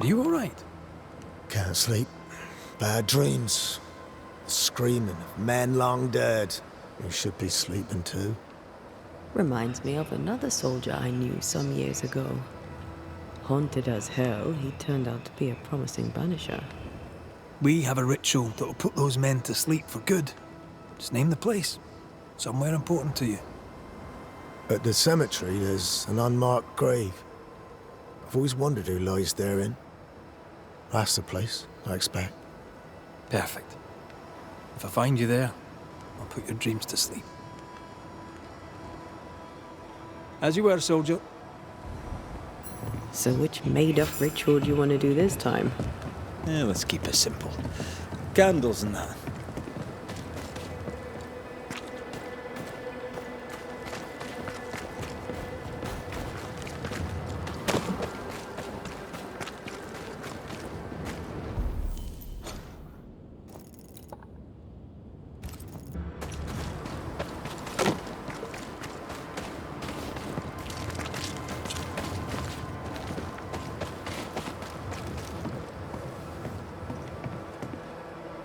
Are you alright? Can't sleep. Bad dreams. Screaming of men long dead. You should be sleeping too. Reminds me of another soldier I knew some years ago. Haunted as hell, he turned out to be a promising banisher. We have a ritual that'll put those men to sleep for good. Just name the place. Somewhere important to you. At the cemetery, there's an unmarked grave. I've always wondered who lies therein. That's the place, I expect. Perfect. If I find you there, I'll put your dreams to sleep. As you were, soldier. So which made-up ritual do you want to do this time? Let's keep it simple. Candles and that.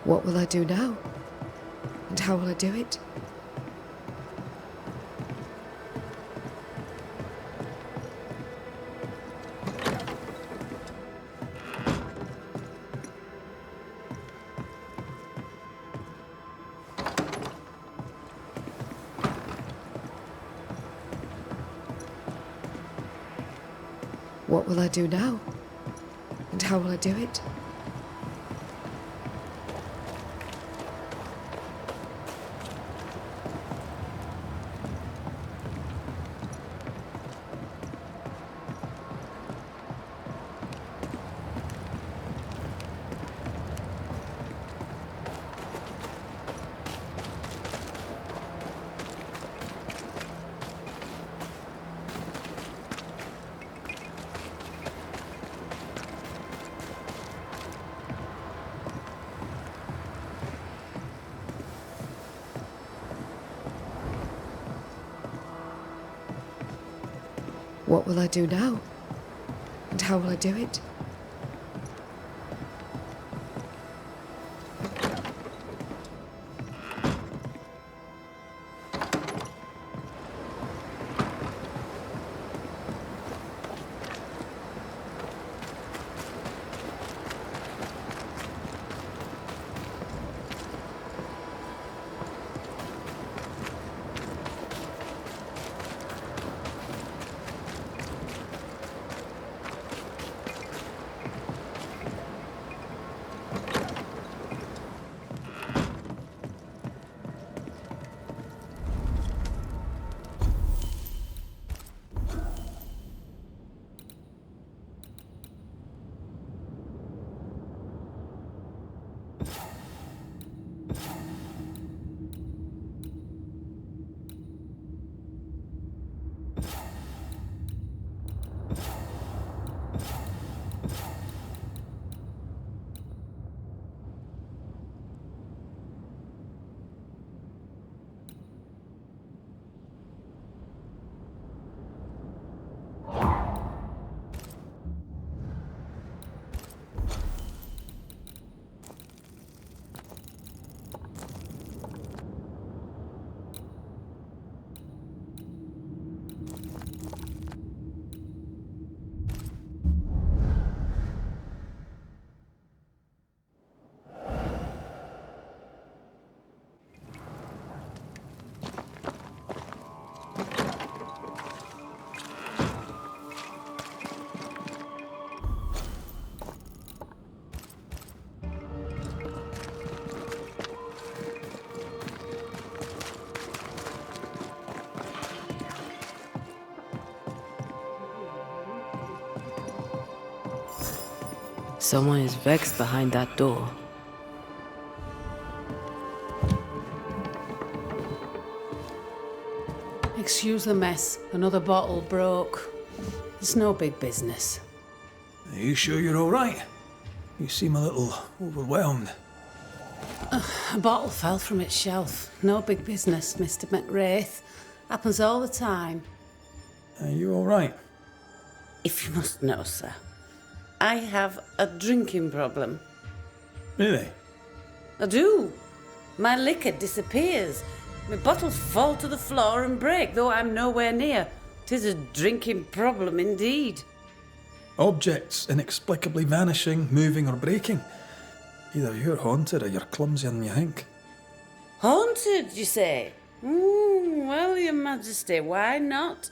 What will I do now? And how will I do it? What will I do now? And how will I do it? What will I do now? And how will I do it? Someone is vexed behind that door. Excuse the mess. Another bottle broke. It's no big business. Are you sure you're alright? You seem a little overwhelmed. A bottle fell from its shelf. No big business, Mr. McWraith. Happens all the time. Are you alright? If you must know, sir, I have a drinking problem. Really? I do. My liquor disappears. My bottles fall to the floor and break, though I'm nowhere near. 'Tis a drinking problem indeed. Objects inexplicably vanishing, moving, or breaking. Either you're haunted or you're clumsier than you think. Haunted, you say? Well, Your Majesty, why not?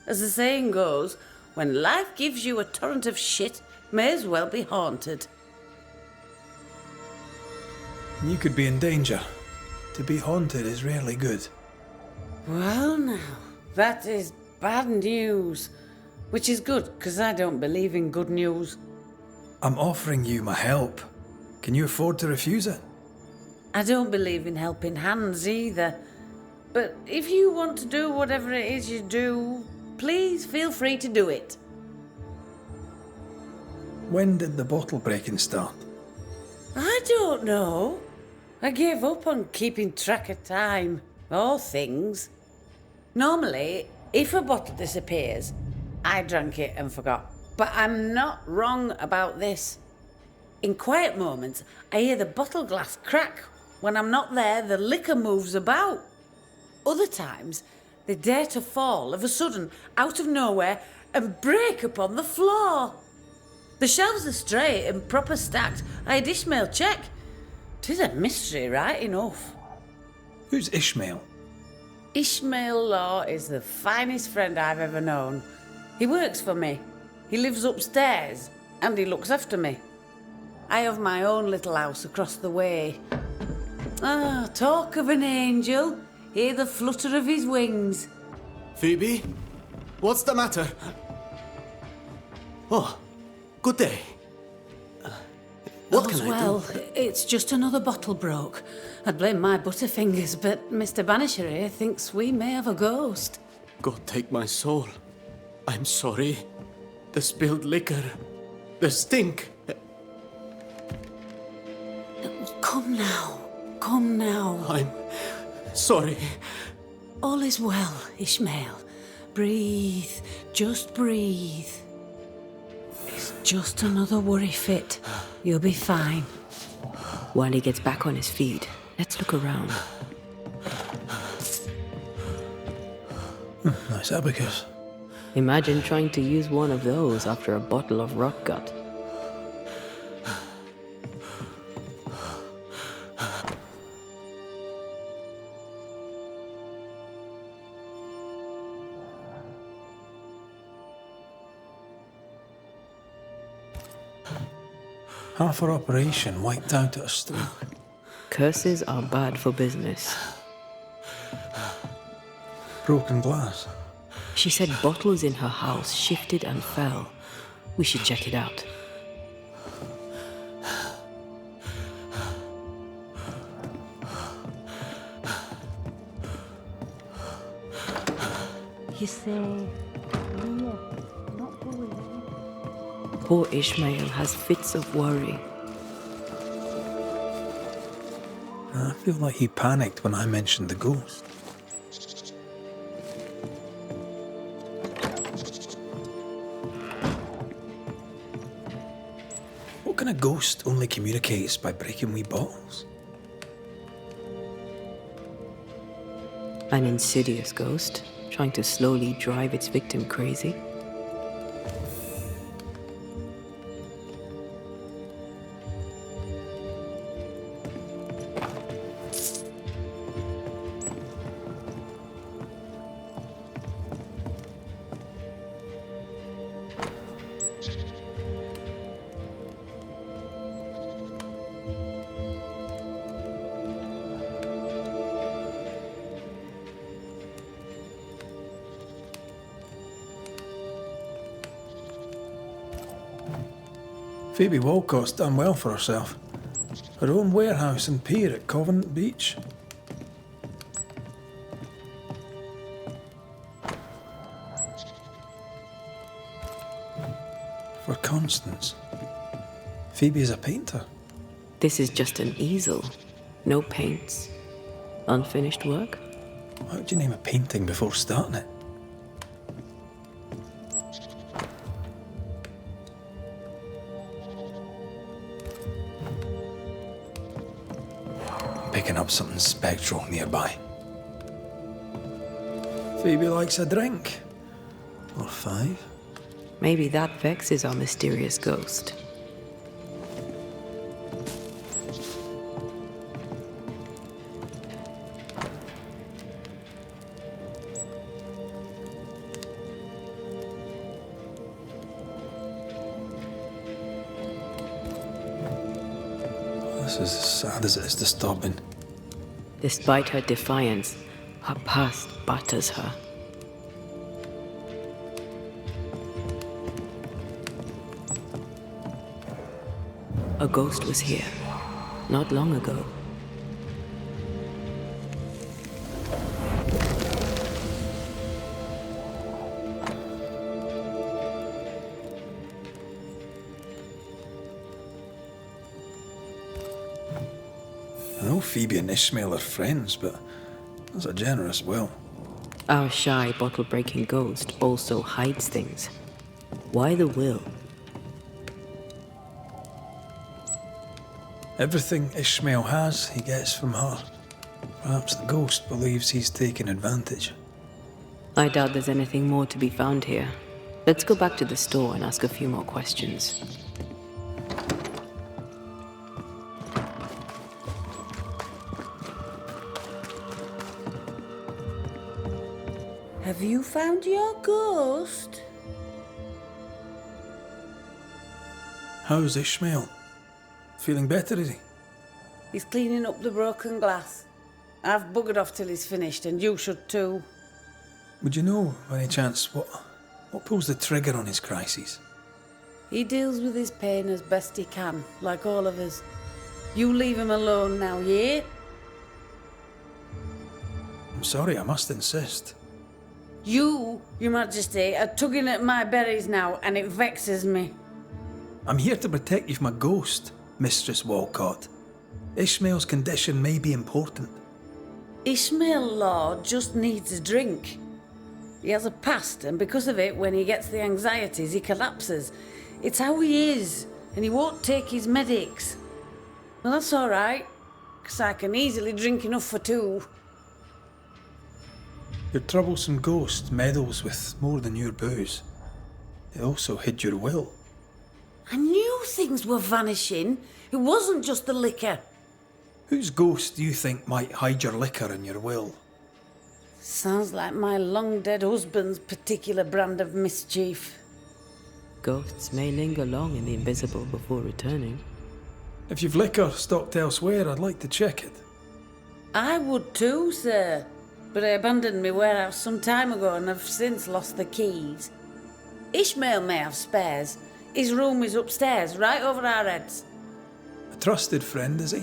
As the saying goes, when life gives you a torrent of shit, may as well be haunted. You could be in danger. To be haunted is rarely good. Well, now, that is bad news. Which is good, because I don't believe in good news. I'm offering you my help. Can you afford to refuse it? I don't believe in helping hands either. But if you want to do whatever it is you do, please feel free to do it. When did the bottle breaking start? I don't know. I gave up on keeping track of time, or things. Normally, if a bottle disappears, I drank it and forgot. But I'm not wrong about this. In quiet moments, I hear the bottle glass crack. When I'm not there, the liquor moves about. Other times, they dare to fall of a sudden, out of nowhere, and break upon the floor. The shelves are straight and proper stacked. I had Ishmael check. 'Tis a mystery, right enough. Who's Ishmael? Ishmael Law is the finest friend I've ever known. He works for me. He lives upstairs, and he looks after me. I have my own little house across the way. Ah, talk of an angel. Hear the flutter of his wings. Phoebe? What's the matter? Oh, good day. What can I well, do? it's just another bottle broke. I'd blame my butterfingers, but Mr. Banisher here thinks we may have a ghost. God take my soul. I'm sorry. The spilled liquor. The stink. Come now. Come now. I'm sorry. All is well, Ishmael. Breathe. Just breathe. It's just another worry fit. You'll be fine. While he gets back on his feet, let's look around. Nice abacus. Imagine trying to use one of those after a bottle of rot gut. Half our operation wiped out at a stroke. Curses are bad for business. Broken glass. She said bottles in her house shifted and fell. We should check it out. You say, Poor Ishmael has fits of worry. I feel like he panicked when I mentioned the ghost. What kind of ghost only communicates by breaking wee bottles? An insidious ghost, trying to slowly drive its victim crazy. Phoebe Walcott's done well for herself. Her own warehouse and pier at Covenant Beach. For Constance. Phoebe is a painter. This is just an easel. No paints. Unfinished work? Why would you name a painting before starting it? picking up something spectral nearby. Phoebe likes a drink. Or 5. Maybe that vexes our mysterious ghost. This is as sad as it is disturbing. Despite her defiance, her past batters her. A ghost was here, not long ago. I know Phoebe and Ishmael are friends, but there's a generous will. Our shy, bottle-breaking ghost also hides things. Why the will? Everything Ishmael has, he gets from her. Perhaps the ghost believes he's taking advantage. I doubt there's anything more to be found here. Let's go back to the store and ask a few more questions. Have you found your ghost? How's Ishmael? Feeling better, is he? He's cleaning up the broken glass. I've buggered off till he's finished, and you should too. Would you know, by any chance, what pulls the trigger on his crises? He deals with his pain as best he can, like all of us. You leave him alone now, yeah? I'm sorry, I must insist. You, Your Majesty, are tugging at my berries now, and it vexes me. I'm here to protect you from a ghost, Mistress Walcott. Ishmael's condition may be important. Ishmael Lord just needs a drink. He has a past, and because of it, when he gets the anxieties, he collapses. It's how he is, and he won't take his medics. Well, that's all right, because I can easily drink enough for 2. Your troublesome ghost meddles with more than your booze. It also hid your will. I knew things were vanishing. It wasn't just the liquor. Whose ghost do you think might hide your liquor and your will? Sounds like my long-dead husband's particular brand of mischief. Ghosts may linger long in the invisible before returning. If you've liquor stocked elsewhere, I'd like to check it. I would too, sir. But I abandoned my warehouse some time ago and have since lost the keys. Ishmael may have spares. His room is upstairs, right over our heads. A trusted friend, is he?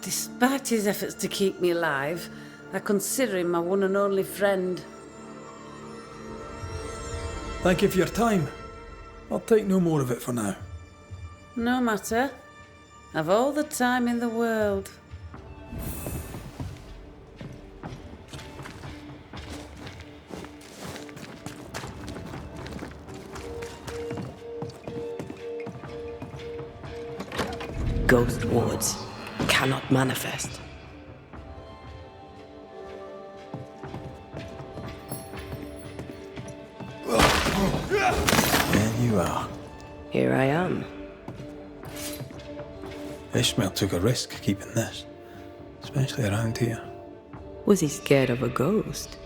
Despite his efforts to keep me alive, I consider him my one and only friend. Thank you for your time. I'll take no more of it for now. No matter. I've all the time in the world. Ghost wards cannot manifest. There you are. Here I am. Ishmael took a risk keeping this, especially around here. Was he scared of a ghost?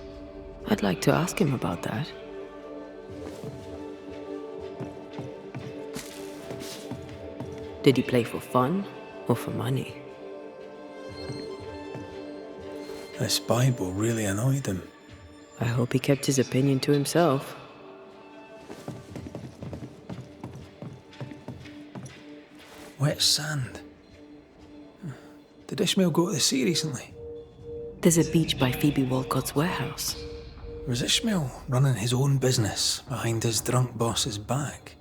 I'd like to ask him about that. Did he play for fun or for money? This Bible really annoyed him. I hope he kept his opinion to himself. Wet sand. Did Ishmael go to the sea recently? There's a beach by Phoebe Walcott's warehouse. Was Ishmael running his own business behind his drunk boss's back?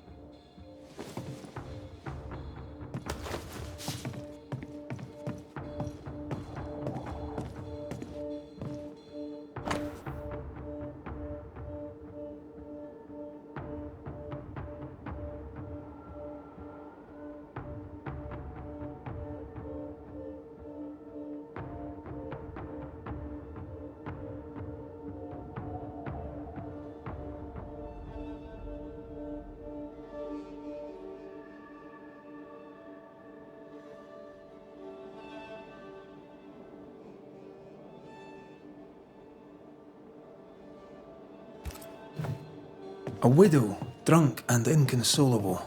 A widow, drunk and inconsolable.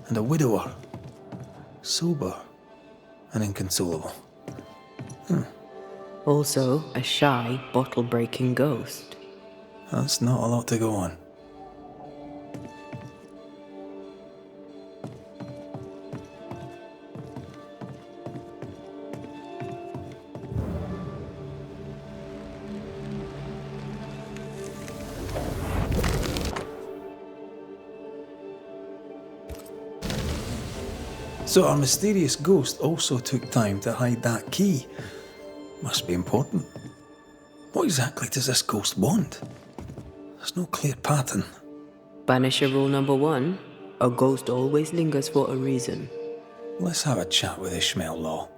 And a widower, sober and inconsolable. Also, a shy, bottle-breaking ghost. That's not a lot to go on. So our mysterious ghost also took time to hide that key. Must be important. What exactly does this ghost want? There's no clear pattern. Banisher rule number 1, a ghost always lingers for a reason. Let's have a chat with Ishmael Law.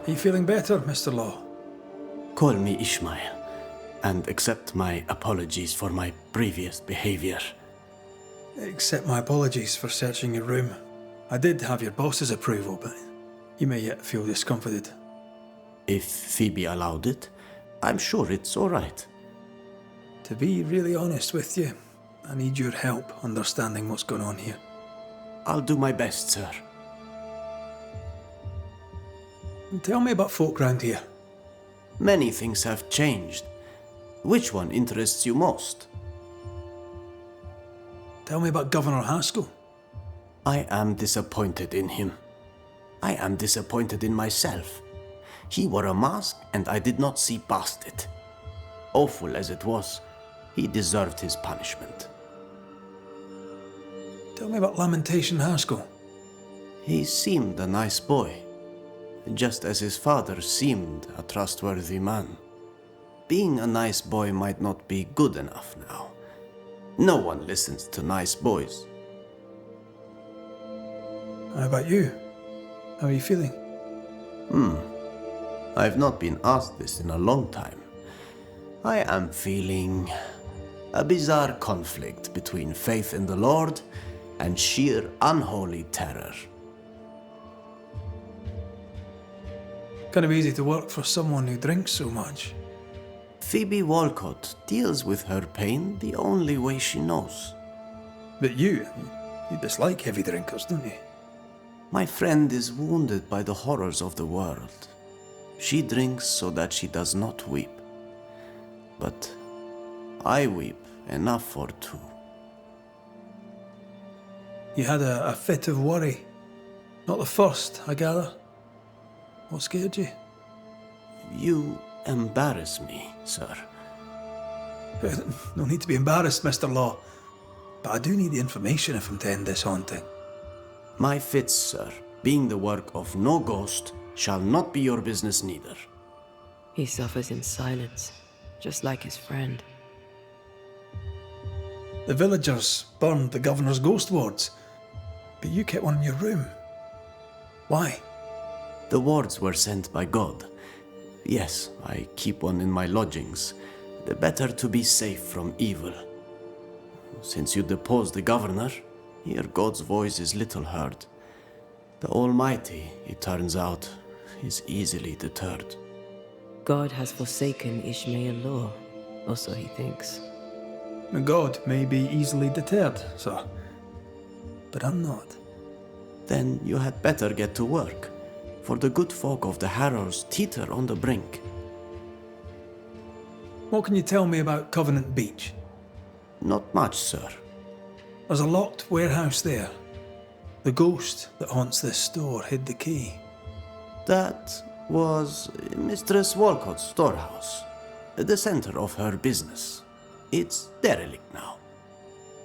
Are you feeling better, Mr. Law? Call me Ishmael, and accept my apologies for my previous behavior. Accept my apologies for searching your room. I did have your boss's approval, but you may yet feel discomfited. If Phoebe allowed it, I'm sure it's all right. To be really honest with you, I need your help understanding what's going on here. I'll do my best, sir. Tell me about folk round here. Many things have changed. Which one interests you most? Tell me about Governor Haskell. I am disappointed in him. I am disappointed in myself. He wore a mask and I did not see past it. Awful as it was, he deserved his punishment. Tell me about Lamentation Haskell. He seemed a nice boy, just as his father seemed a trustworthy man. Being a nice boy might not be good enough now. No one listens to nice boys. How about you? How are you feeling? I've not been asked this in a long time. I am feeling a bizarre conflict between faith in the Lord and sheer unholy terror. Kind of easy to work for someone who drinks so much. Phoebe Walcott deals with her pain the only way she knows. But you dislike heavy drinkers, don't you? My friend is wounded by the horrors of the world. She drinks so that she does not weep. But I weep enough for two. You had a fit of worry. Not the first, I gather. What scared you? You embarrass me, sir. No need to be embarrassed, Mr. Law. But I do need the information if I'm to end this haunting. My fits, sir, being the work of no ghost, shall not be your business neither. He suffers in silence, just like his friend. The villagers burned the governor's ghost wards, but you kept one in your room. Why? The wards were sent by God. Yes, I keep one in my lodgings. The better to be safe from evil. Since you deposed the governor, here God's voice is little heard. The Almighty, it turns out, is easily deterred. God has forsaken Ishmael Law, or so he thinks. God may be easily deterred, sir. But I'm not. Then you had better get to work, for the good folk of the Harrows teeter on the brink. What can you tell me about Covenant Beach? Not much, sir. There's a locked warehouse there. The ghost that haunts this store hid the key. That was Mistress Walcott's storehouse, the center of her business. It's derelict now.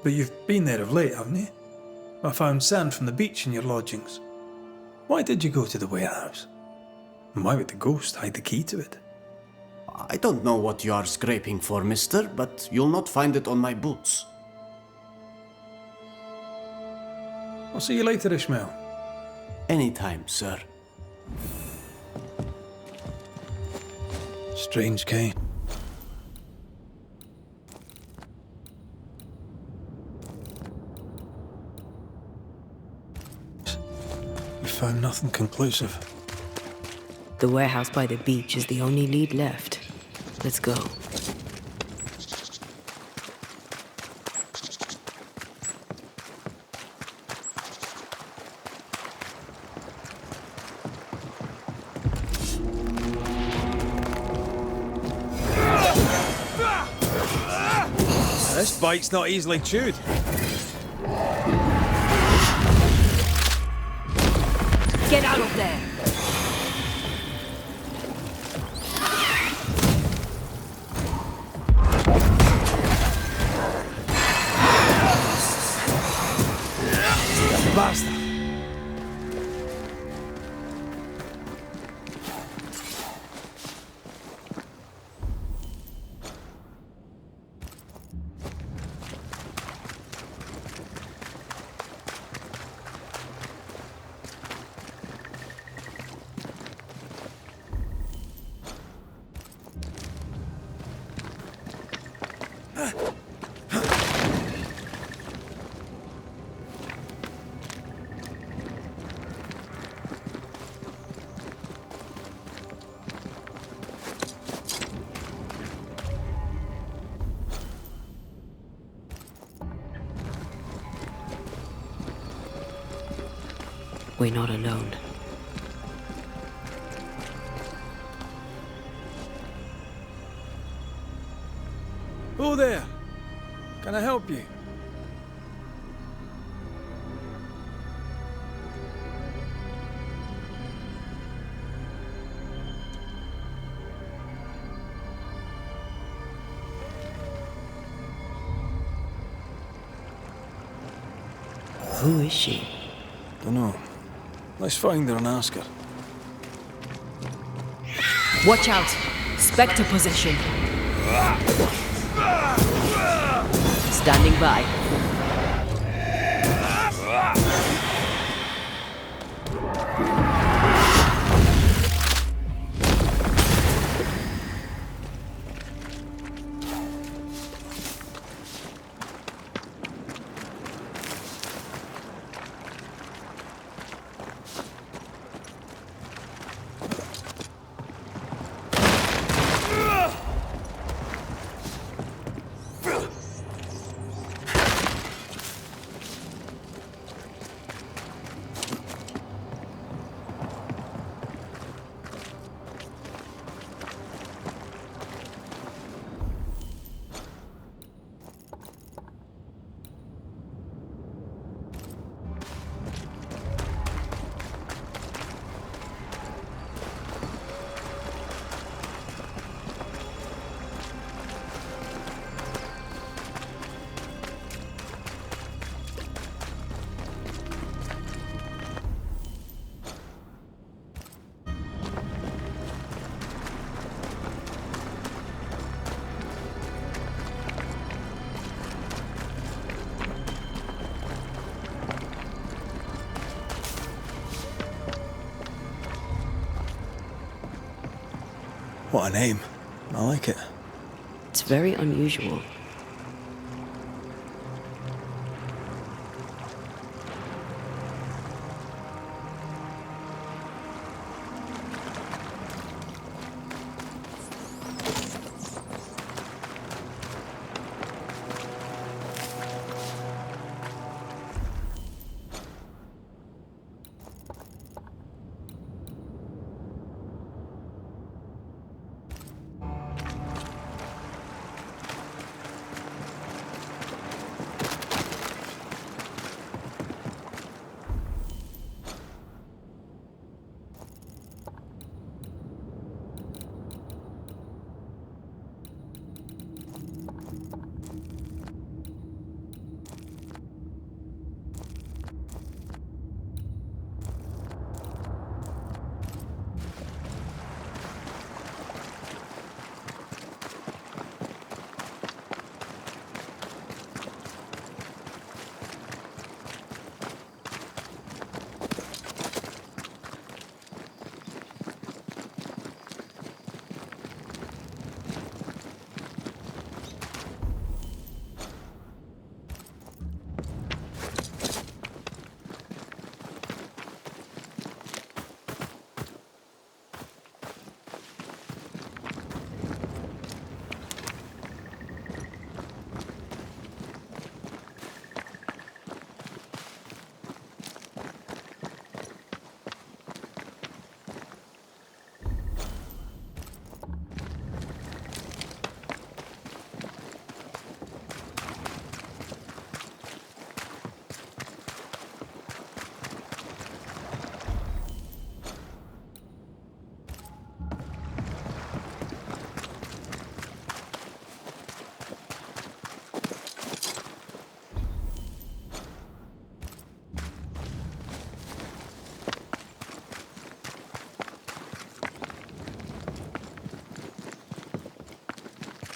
But you've been there of late, haven't you? I found sand from the beach in your lodgings. Why did you go to the warehouse? And why would the ghost hide the key to it? I don't know what you are scraping for, mister, but you'll not find it on my boots. I'll see you later, Ishmael. Anytime, sir. Strange Kane. found nothing conclusive. The warehouse by the beach is the only lead left. Let's go. This bite's not easily chewed. Get out of there! Bastard! We're not alone. Who there? Can I help you? Who is she? Dunno. Let's find her and ask her. Watch out! Spectre possession. Standing by. What a name. I like it. It's very unusual.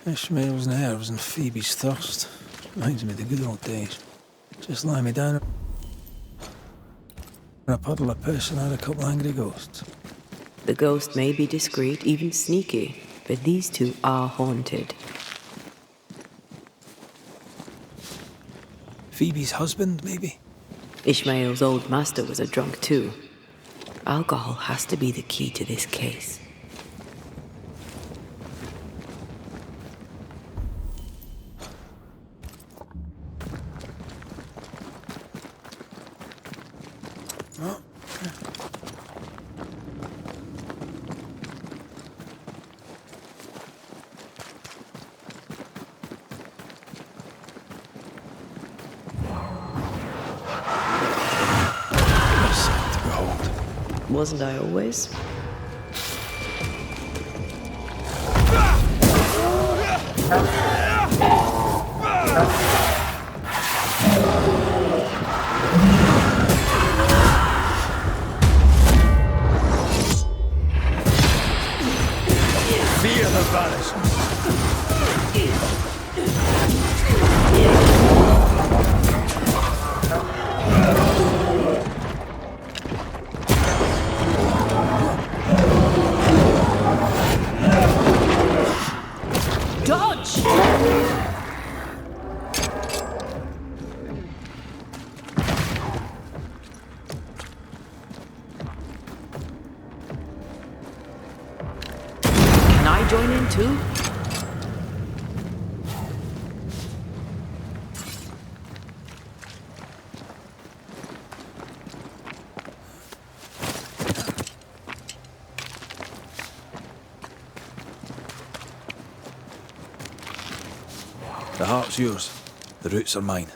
Ishmael's nerves and Phoebe's thirst. Reminds me of the good old days. Just lie me down in a puddle of piss and add a couple angry ghosts. The ghost may be discreet, even sneaky, but these two are haunted. Phoebe's husband, maybe? Ishmael's old master was a drunk too. Alcohol has to be the key to this case. Wasn't I always? Fear the Banishers. Dodge! Can I join in too? The heart's yours. The roots are mine.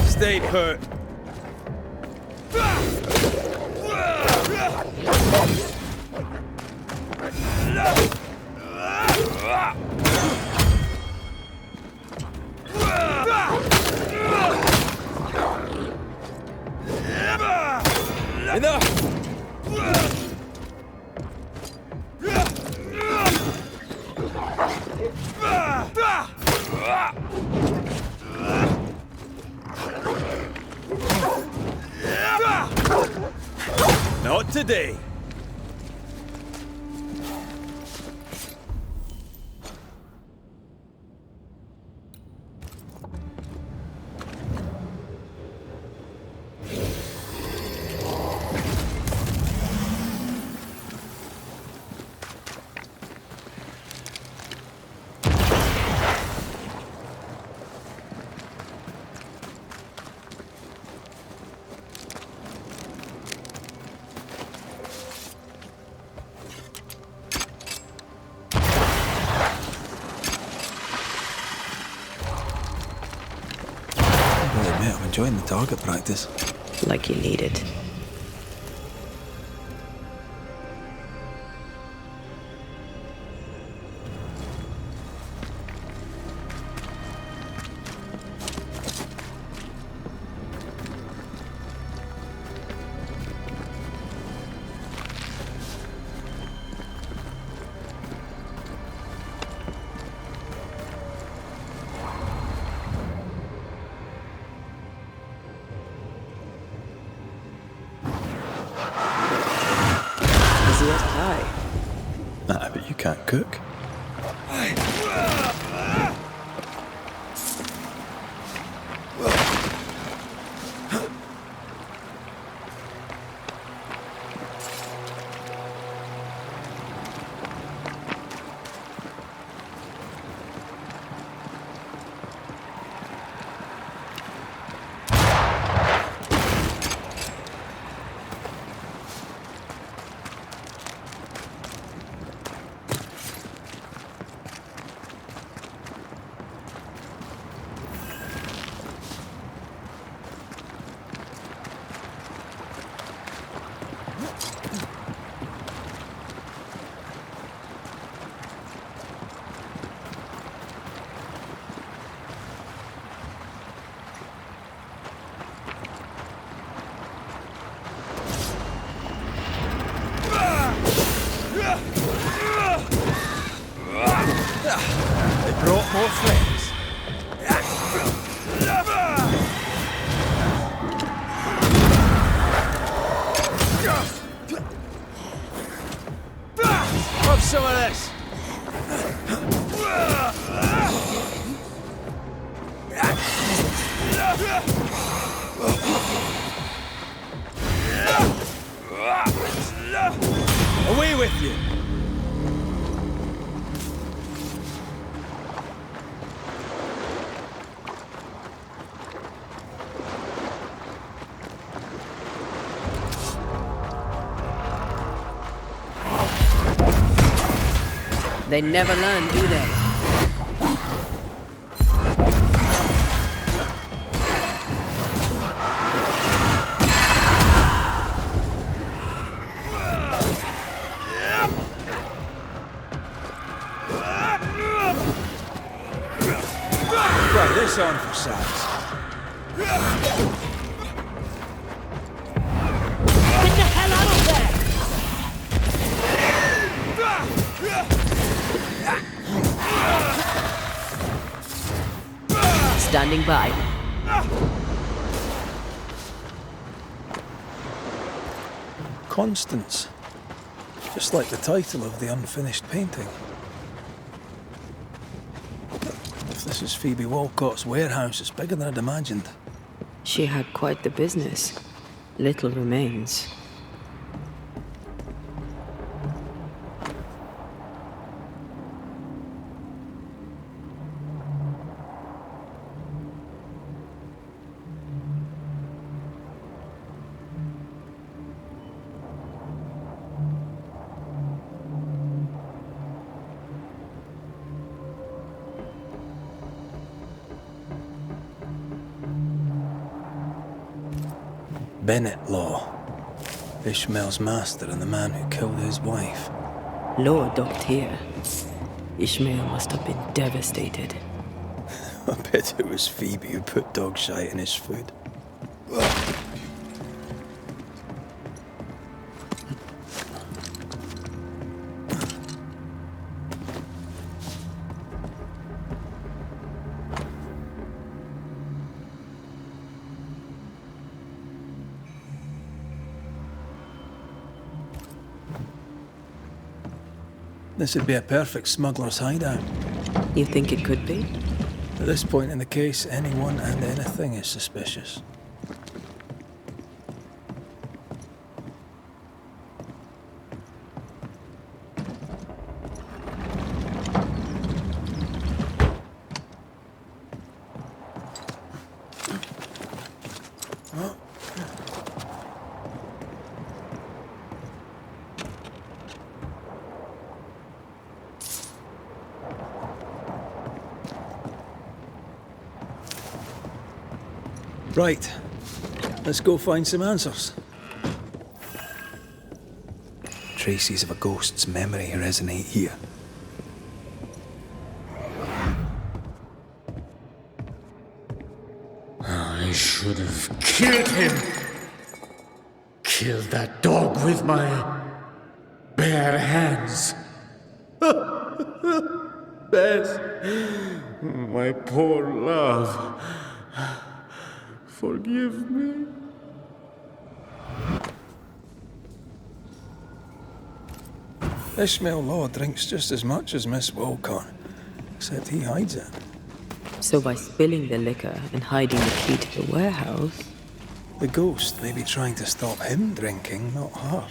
Stay put. Enough! Not today. I'm enjoying the target practice. Like you need it. Nah, but you can't cook. more friends. Have some of this. Away with you. They never learn, do they? Try this on for size. Get the hell out of there! Standing by. Constance. Just like the title of the unfinished painting. If this is Phoebe Walcott's warehouse, it's bigger than I'd imagined. She had quite the business. Little remains. Bennett Law. Ishmael's master and the man who killed his wife. Law docked here. Ishmael must have been devastated. I bet it was Phoebe who put dog shite in his food. This would be a perfect smuggler's hideout. You think it could be? At this point in the case, anyone and anything is suspicious. Right, let's go find some answers. Traces of a ghost's memory resonate here. I should have killed him. Killed that dog with my bare hands. Bess, my poor love. Forgive me. Ishmael Law drinks just as much as Miss Walcott, except he hides it. So by spilling the liquor and hiding the key to the warehouse... The ghost may be trying to stop him drinking, not her.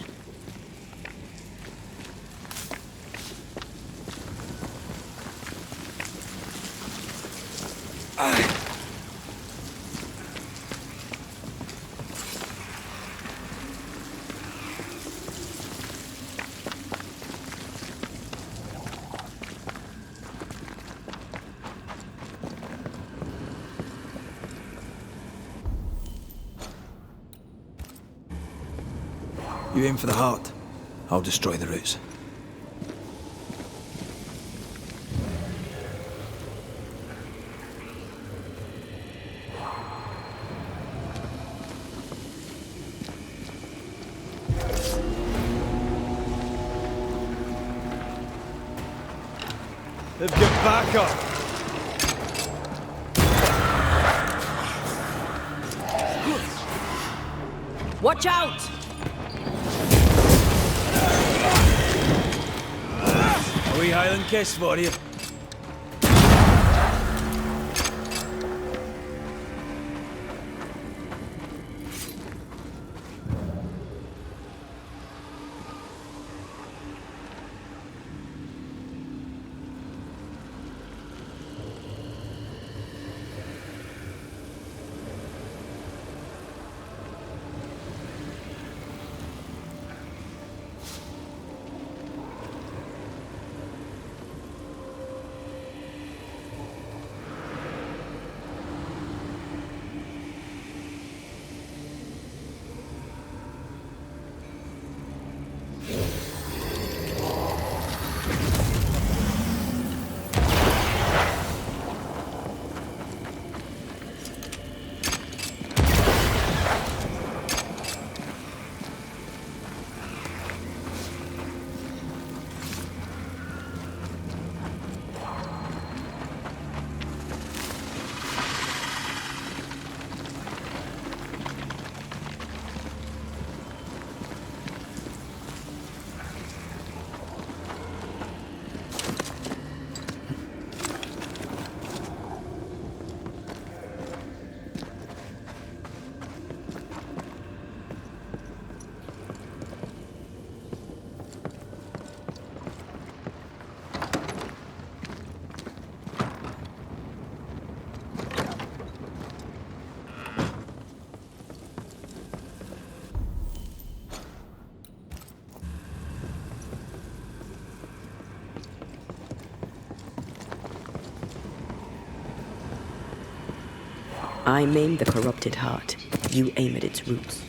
You aim for the heart. I'll destroy the roots. They've got backup. Watch out! A wee Highland kiss for you. I maim the corrupted heart. You aim at its roots.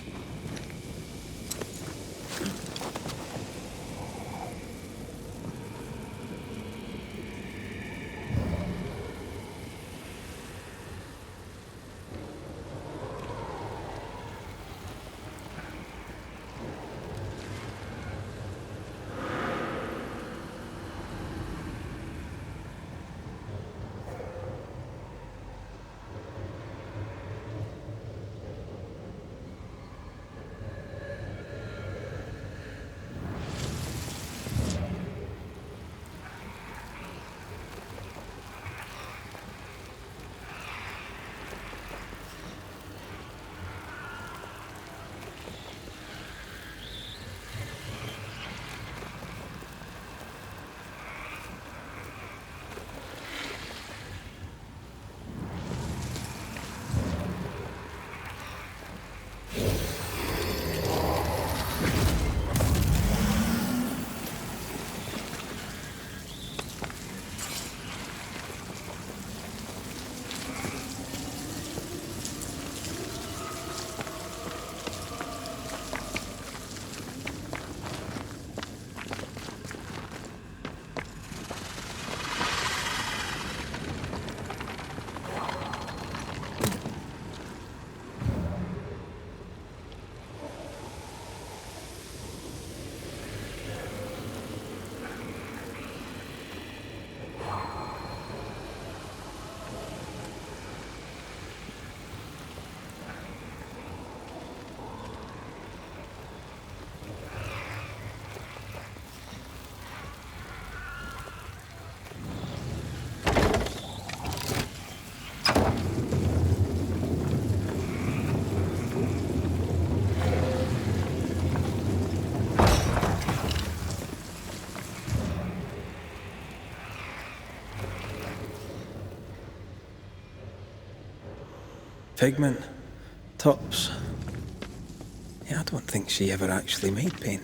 Pigment, tops. Yeah, I don't think she ever actually made paint.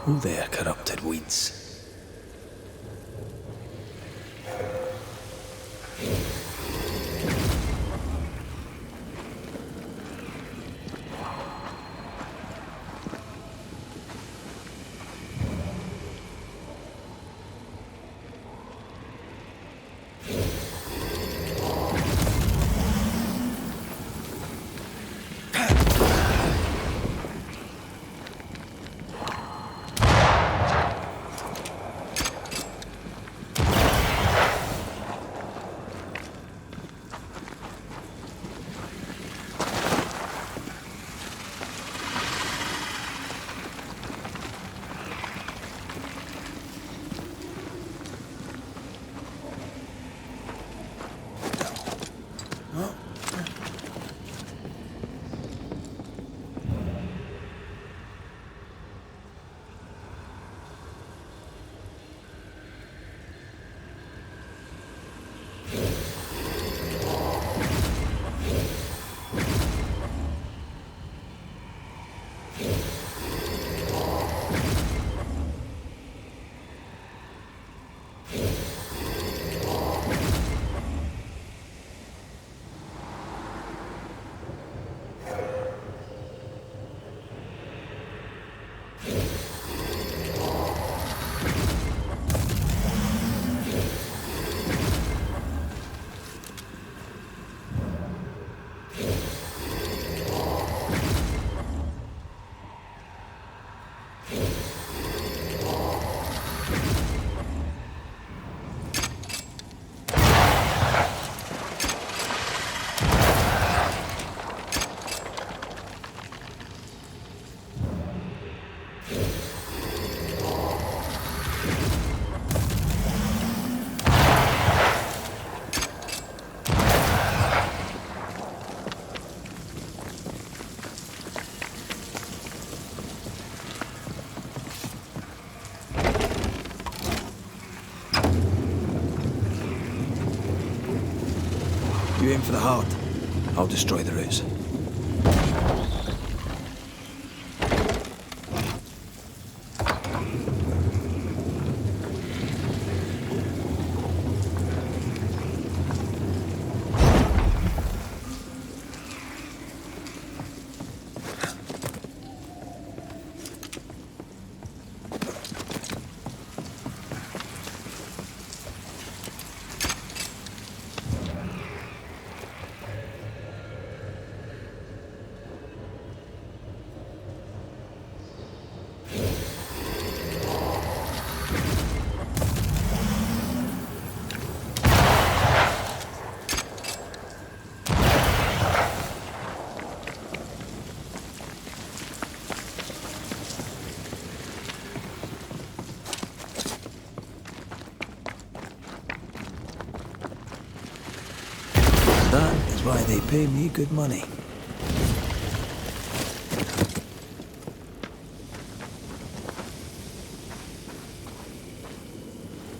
Oh there, corrupted weeds. You aim for the heart. I'll destroy the roots. That is why they pay me good money.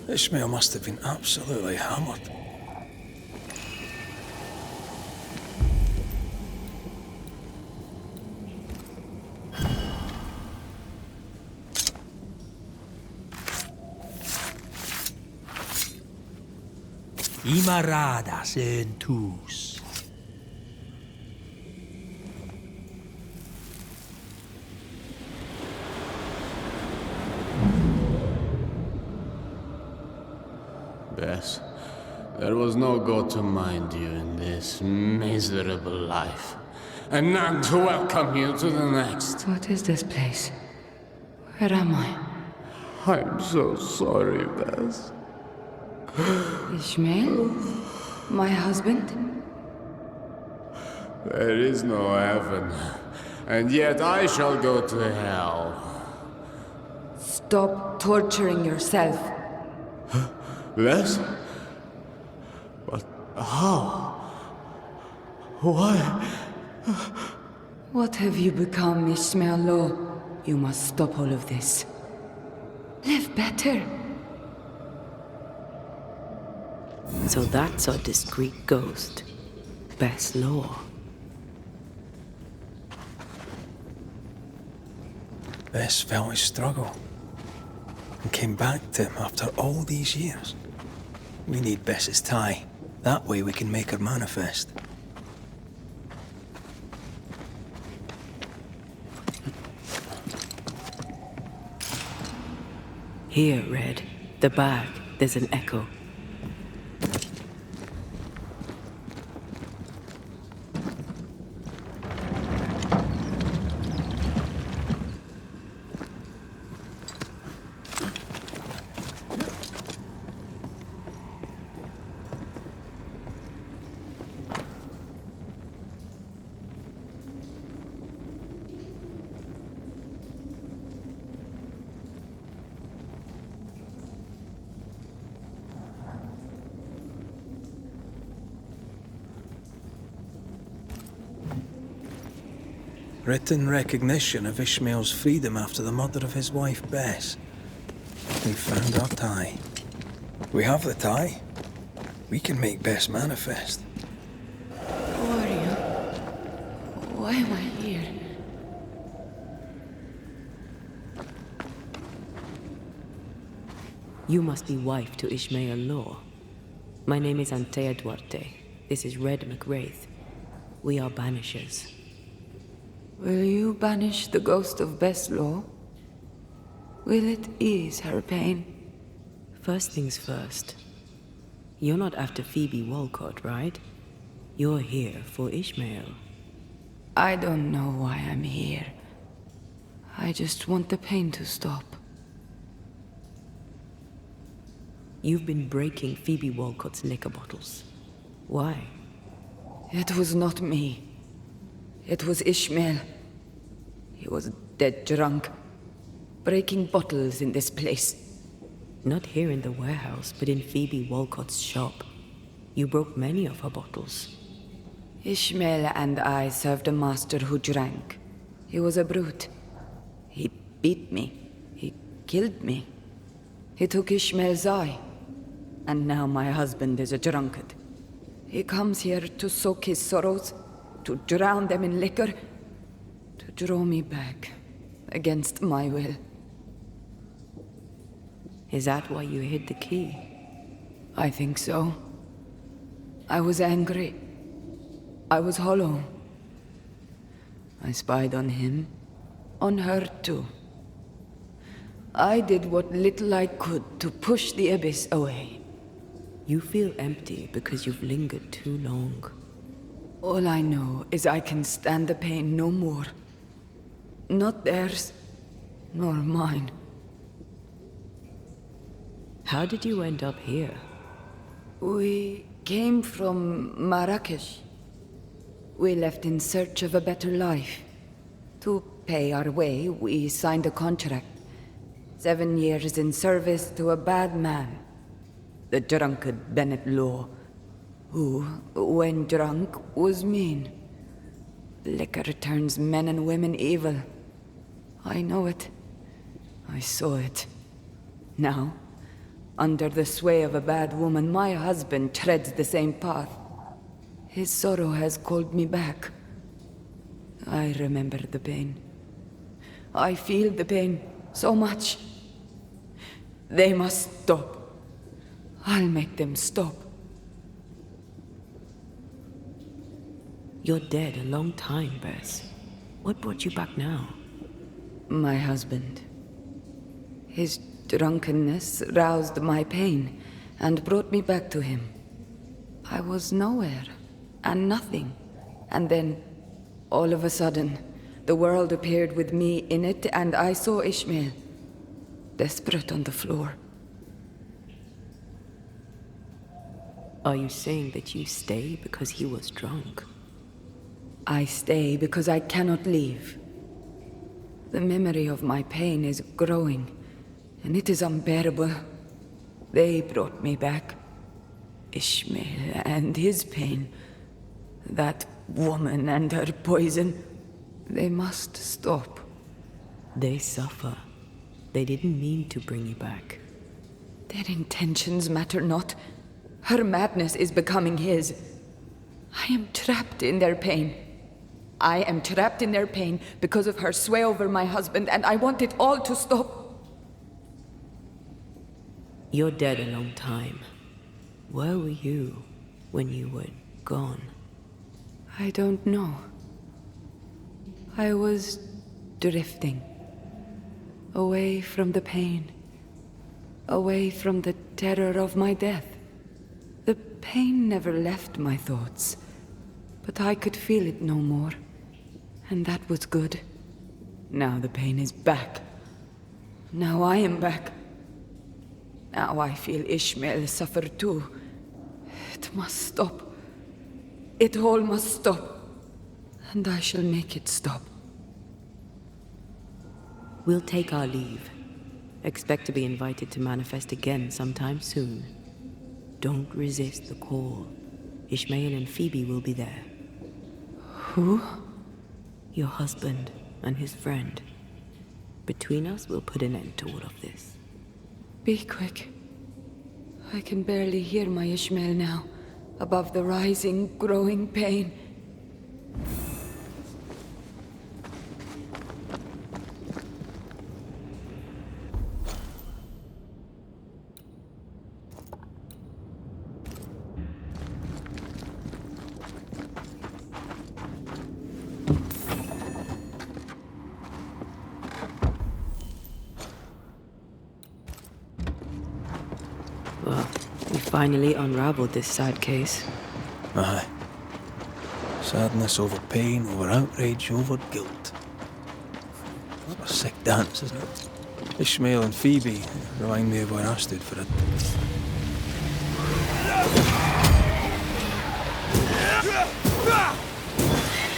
Ishmael must have been absolutely hammered. Imaradas en tus. Bess, there was no God to mind you in this miserable life, and none to welcome you to the next. What is this place? Where am I? I'm so sorry, Bess. Ishmael? My husband? There is no heaven, and yet I shall go to hell. Stop torturing yourself. Bess? But how? Why? What have you become, Ishmael Law? You must stop all of this. Live better. So that's our discreet ghost. Best law. Bess felt his struggle. and came back to him after all these years. We need Bess's tie. That way we can make her manifest. Here, Red. The bag. There's an echo. Written recognition of Ishmael's freedom after the murder of his wife, Bess. We found our tie. We have the tie. We can make Bess manifest. Who are you? Why am I here? You must be wife to Ishmael Law. My name is Antea Duarte. This is Red McWraith. We are Banishers. Will you banish the ghost of Bess Law? Will it ease her pain? First things first. You're not after Phoebe Walcott, right? You're here for Ishmael. I don't know why I'm here. I just want the pain to stop. You've been breaking Phoebe Walcott's liquor bottles. Why? It was not me. It was Ishmael. He was dead drunk, breaking bottles in this place. Not here in the warehouse, but in Phoebe Walcott's shop. You broke many of her bottles. Ishmael and I served a master who drank. He was a brute. He beat me. He killed me. He took Ishmael's eye. And now my husband is a drunkard. He comes here to soak his sorrows, to drown them in liquor, to draw me back, against my will. Is that why you hid the key? I think so. I was angry. I was hollow. I spied on him, on her too. I did what little I could to push the abyss away. You feel empty because you've lingered too long. All I know is I can stand the pain no more. Not theirs, nor mine. How did you end up here? We came from Marrakesh. We left in search of a better life. To pay our way, we signed a contract. 7 years in service to a bad man. The drunkard Bennett Law, who, when drunk, was mean. Liquor turns men and women evil. I know it. I saw it. Now, under the sway of a bad woman, my husband treads the same path. His sorrow has called me back. I remember the pain. I feel the pain so much. They must stop. I'll make them stop. You're dead a long time, Bess. What brought you back now? My husband. His drunkenness roused my pain and brought me back to him. I was nowhere and nothing. And then, all of a sudden, the world appeared with me in it, and I saw Ishmael, desperate on the floor. Are you saying that you stay because he was drunk? I stay because I cannot leave. The memory of my pain is growing, and it is unbearable. They brought me back. Ishmael and his pain. That woman and her poison. They must stop. They suffer. They didn't mean to bring you back. Their intentions matter not. Her madness is becoming his. I am trapped in their pain. I am trapped in their pain because of her sway over my husband, and I want it all to stop. You're dead a long time. Where were you when you were gone? I don't know. I was drifting. Away from the pain. Away from the terror of my death. The pain never left my thoughts, but I could feel it no more. And that was good. Now the pain is back. Now I am back. Now I feel Ishmael suffer too. It must stop. It all must stop. And I shall make it stop. We'll take our leave. Expect to be invited to manifest again sometime soon. Don't resist the call. Ishmael and Phoebe will be there. Who? Your husband and his friend. Between us, we'll put an end to all of this. Be quick. I can barely hear my Ishmael now, above the rising, growing pain. Well, we finally unraveled this sad case. Aye. Sadness over pain, over outrage, over guilt. What a sick dance, isn't it? Ishmael and Phoebe remind me of where I stood for it.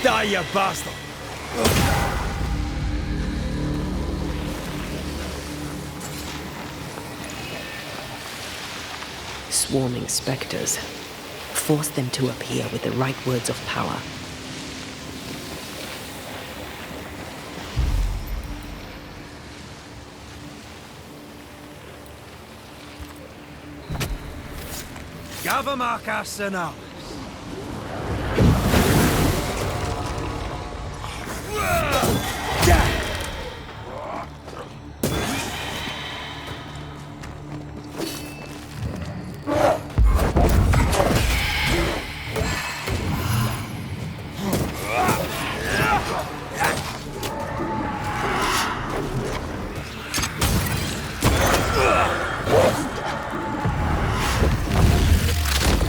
Die, you bastard! Swarming specters. Force them to appear with the right words of power. Gavamaka Sinalis.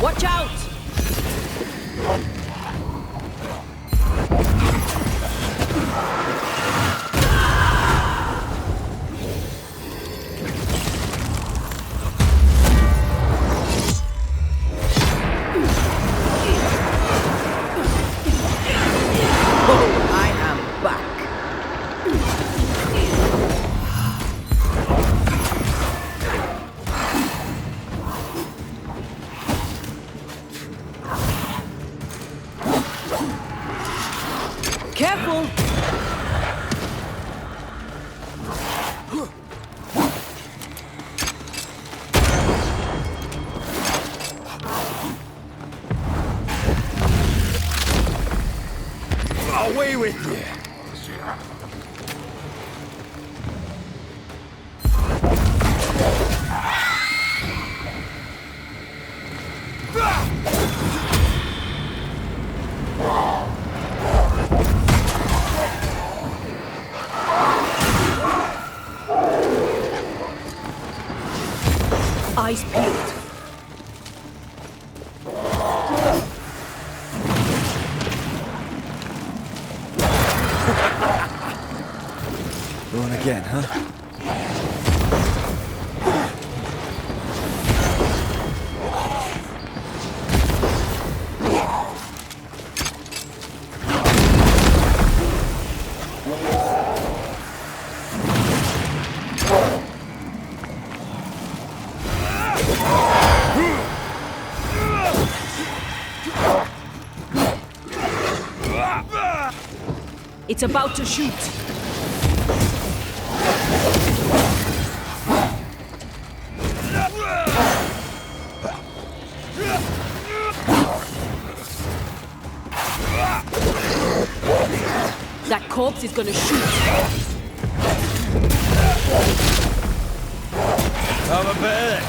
Watch out! Careful! Away with you! Eyes peeled. Going again, huh? It's about to shoot. That corpse is gonna shoot. Have a bit of this.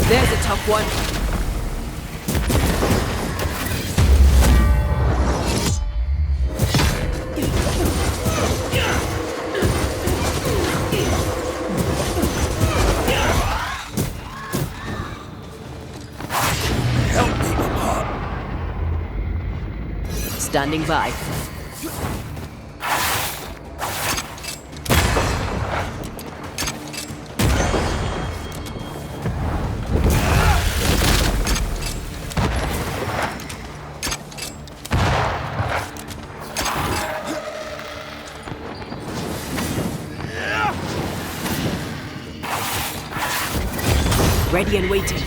There's a tough one. Help me, Papa. Standing by. Ready and waiting.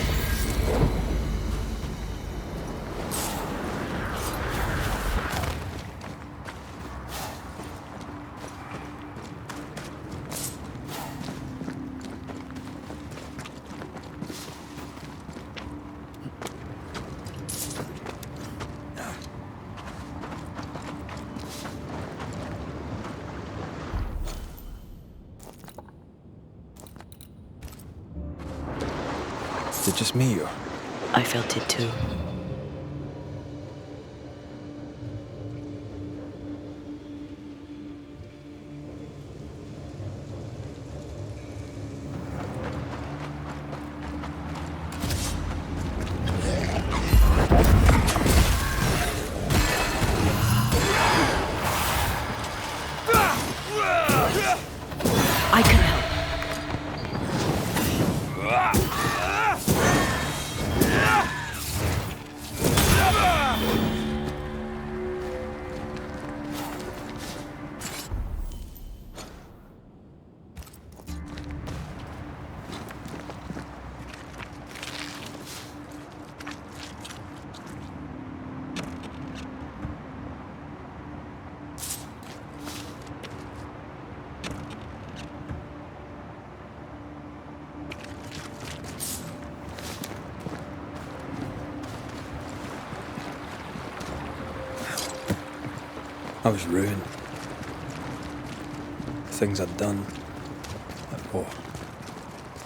Is it just me, or? I felt it too. I can help. I was ruined. The things I'd done. Oh,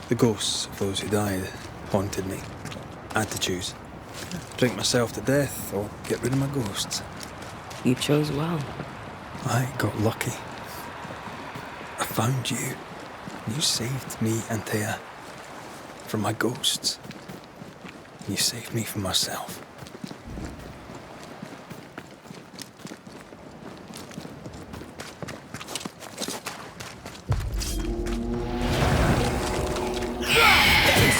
the ghosts of those who died haunted me. I had to choose. Drink myself to death or get rid of my ghosts. You chose well. I got lucky. I found you. You saved me and Thea from my ghosts. You saved me from myself.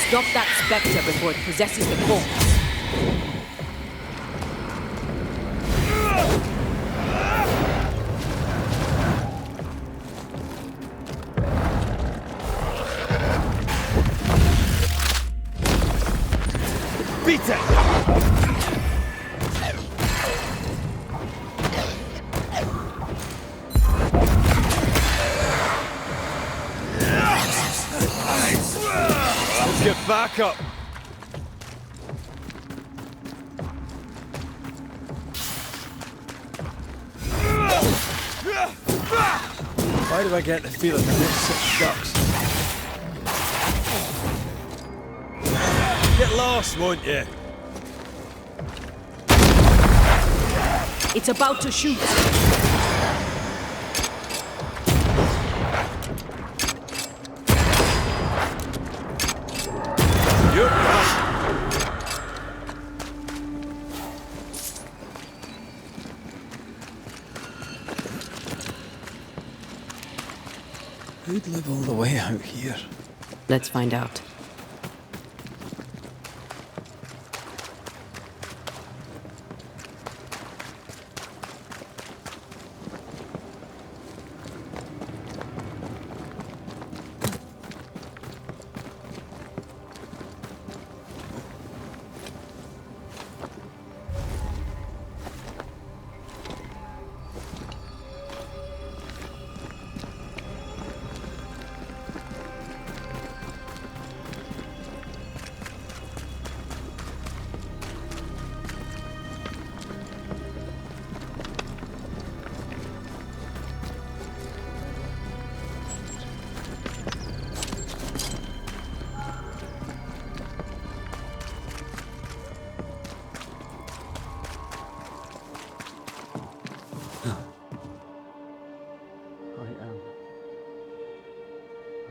Stop that spectre before it possesses the corpse. Beat it! Get back up! Why do I get the feeling that we're such ducks? Get lost, won't you? It's about to shoot. You're right. Who'd live all the way out here? Let's find out.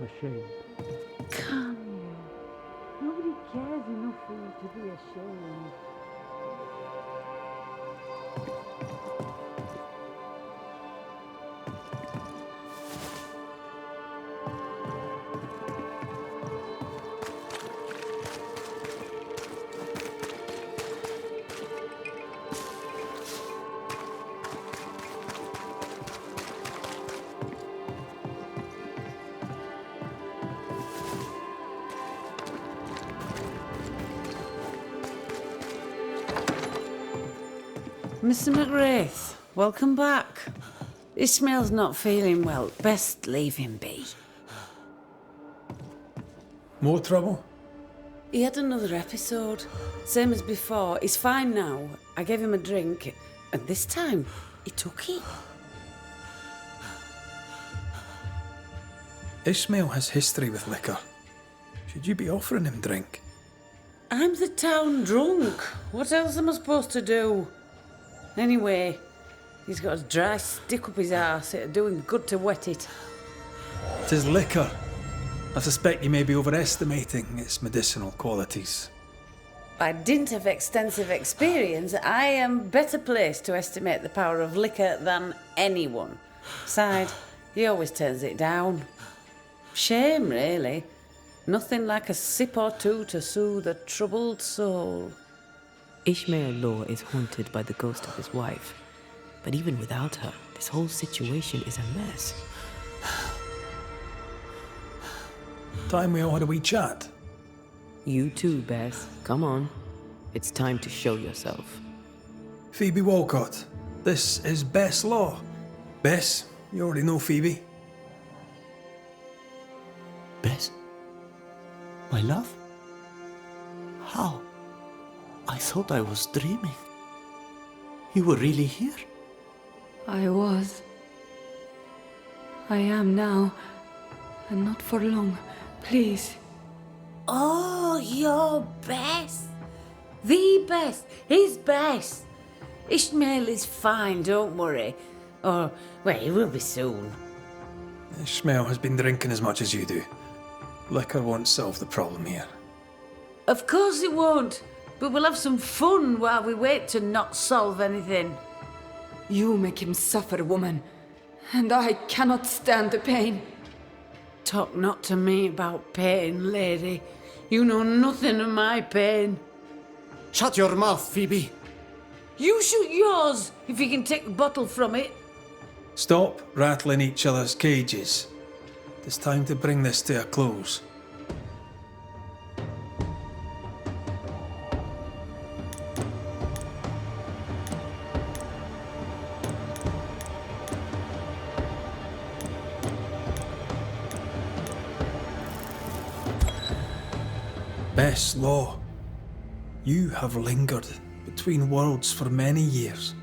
ashamed. Come here. Nobody cares enough for you to be ashamed. Mr. McWraith, welcome back. Ishmael's not feeling well. Best leave him be. More trouble? He had another episode. Same as before. He's fine now. I gave him a drink, and this time, he took it. Ishmael has history with liquor. Should you be offering him drink? I'm the town drunk. What else am I supposed to do? Anyway, he's got a dry stick up his arse. It'd do him good to wet it. 'Tis liquor. I suspect you may be overestimating its medicinal qualities. By dint of extensive experience, I am better placed to estimate the power of liquor than anyone. Besides, he always turns it down. Shame, really. Nothing like a sip or two to soothe a troubled soul. Ishmael Law is haunted by the ghost of his wife. But even without her, this whole situation is a mess. Time we all had a wee chat. You too, Bess. Come on. It's time to show yourself. Phoebe Walcott, this is Bess Law. Bess, you already know Phoebe. Bess? My love? How? I thought I was dreaming. You were really here? I was. I am now. And not for long. Please. Oh, you're Bess. The Bess. His Bess. Ishmael is fine, don't worry. Or, well, he will be soon. Ishmael has been drinking as much as you do. Liquor won't solve the problem here. Of course it won't. But we'll have some fun while we wait to not solve anything. You make him suffer, woman. And I cannot stand the pain. Talk not to me about pain, lady. You know nothing of my pain. Shut your mouth, Phoebe! You shoot yours, if you can take the bottle from it. Stop rattling each other's cages. It's time to bring this to a close. Bess Law, you have lingered between worlds for many years,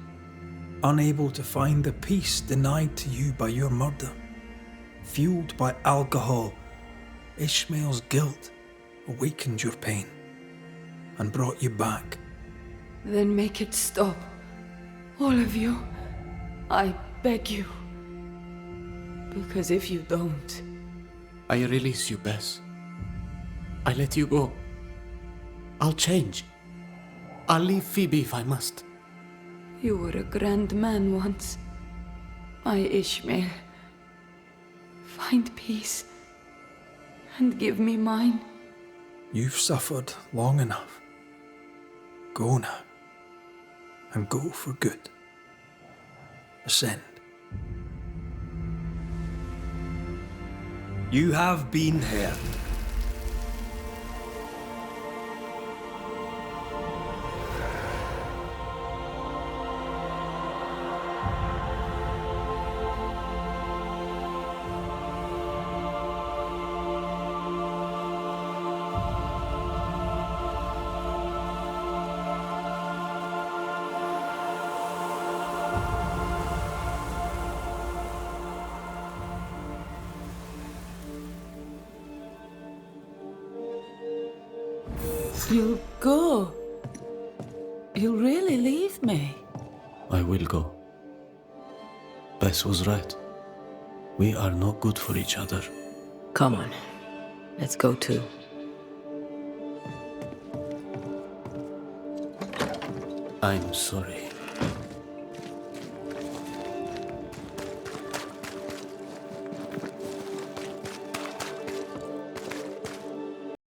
unable to find the peace denied to you by your murder. Fueled by alcohol, Ishmael's guilt awakened your pain and brought you back. Then make it stop. All of you. I beg you. Because if you don't... I release you, Bess. I let you go. I'll change. I'll leave Phoebe if I must. You were a grand man once. My Ishmael. Find peace. And give me mine. You've suffered long enough. Go now. And go for good. Ascend. You have been heard. You'll go. You'll really leave me. I will go. Bess was right. We are not good for each other. Come on. Let's go too. I'm sorry.